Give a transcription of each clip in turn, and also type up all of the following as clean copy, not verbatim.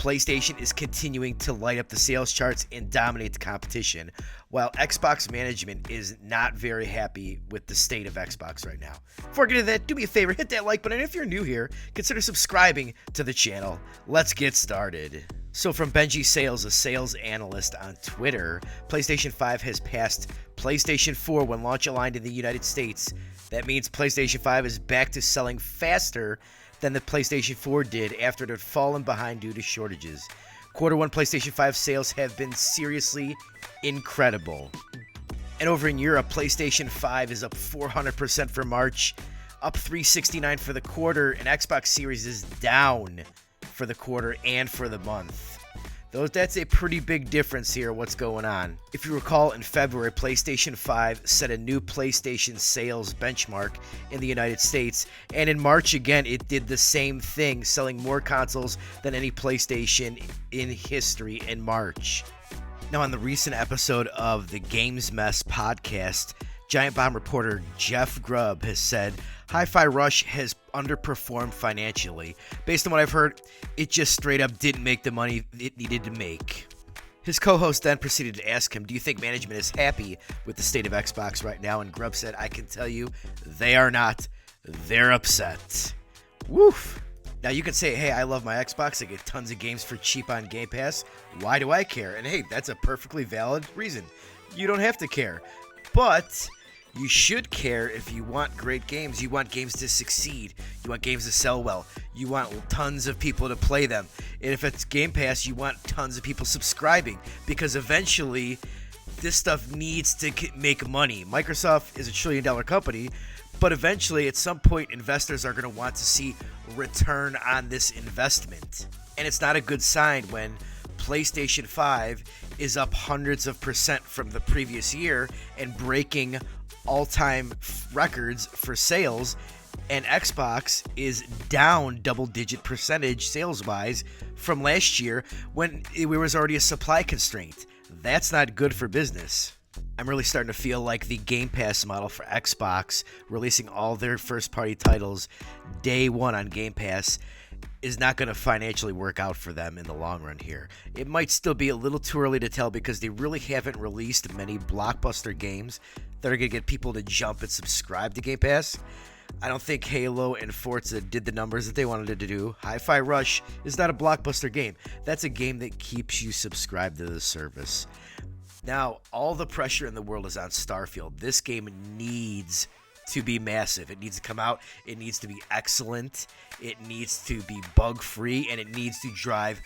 PlayStation is continuing to light up the sales charts and dominate the competition, while Xbox management is not very happy with the state of Xbox right now. Before getting to that, do me a favor, hit that like button, and if you're new here, consider subscribing to the channel. Let's get started. So from Benji Sales, a sales analyst on Twitter, PlayStation 5 has passed PlayStation 4 when launch aligned in the United States. That means PlayStation 5 is back to selling faster than the PlayStation 4 did after it had fallen behind due to shortages. Quarter 1 PlayStation 5 sales have been seriously incredible. And over in Europe, PlayStation 5 is up 400% for March, up 369% for the quarter, and Xbox Series is down for the quarter and for the month. That's a pretty big difference here, what's going on. If you recall, in February, PlayStation 5 set a new PlayStation sales benchmark in the United States, and in March again, it did the same thing, selling more consoles than any PlayStation in history in March. Now, on the recent episode of the Games Mess podcast, Giant Bomb reporter Jeff Grubb has said Hi-Fi Rush has underperformed financially. Based on what I've heard, it just straight up didn't make the money it needed to make. His co-host then proceeded to ask him, do you think management is happy with the state of Xbox right now? And Grubb said, I can tell you, they are not. They're upset. Woof. Now you can say, hey, I love my Xbox. I get tons of games for cheap on Game Pass. Why do I care? And hey, that's a perfectly valid reason. You don't have to care. But you should care if you want great games. You want games to succeed. You want games to sell well. You want tons of people to play them. And if it's Game Pass, you want tons of people subscribing, because eventually this stuff needs to make money. Microsoft is a $1 trillion company, but eventually at some point investors are going to want to see return on this investment. And it's not a good sign when PlayStation 5 is up hundreds of % from the previous year and breaking all-time records for sales, and Xbox is down double-digit percentage sales-wise from last year when it was already a supply constraint. That's not good for business. I'm really starting to feel like the Game Pass model for Xbox, releasing all their first-party titles day one on Game Pass, is not going to financially work out for them in the long run here. It might still be a little too early to tell because they really haven't released many blockbuster games that are going to get people to jump and subscribe to Game Pass. I don't think Halo and Forza did the numbers that they wanted it to do. Hi-Fi Rush is not a blockbuster game. That's a game that keeps you subscribed to the service. Now, all the pressure in the world is on Starfield. This game needs to be massive. It needs to come out. It needs to be excellent. It needs to be bug-free, and it needs to drive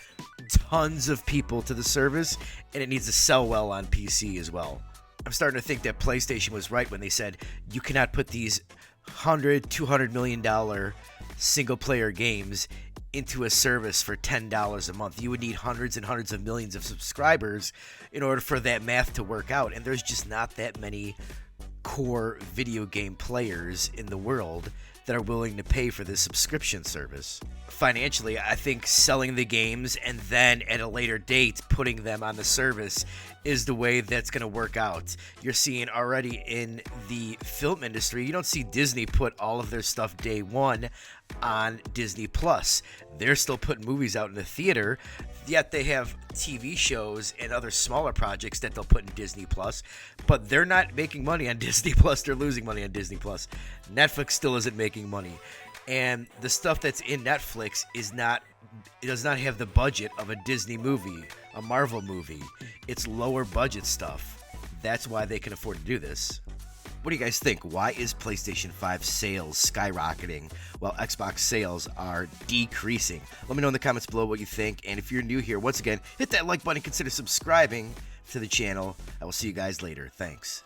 tons of people to the service, and it needs to sell well on PC as well. I'm starting to think that PlayStation was right when they said you cannot put these $100-200 million single-player games into a service for $10 a month. You would need hundreds and hundreds of millions of subscribers in order for that math to work out, and there's just not that many core video game players in the world that are willing to pay for this subscription service. Financially, I think selling the games and then at a later date putting them on the service is the way that's going to work out. You're seeing already in the film industry, you don't see Disney put all of their stuff day one on Disney Plus. They're still putting movies out in the theater, yet they have TV shows and other smaller projects that they'll put in Disney Plus, but they're not making money on Disney Plus. They're losing money on Disney Plus. Netflix still isn't making money, and the stuff that's in Netflix does not have the budget of a Disney movie, a Marvel movie. It's lower budget stuff. That's why they can afford to do this. What do you guys think? Why is PlayStation 5 sales skyrocketing while Xbox sales are decreasing? Let me know in the comments below what you think. And if you're new here, once again, hit that like button and consider subscribing to the channel. I will see you guys later. Thanks.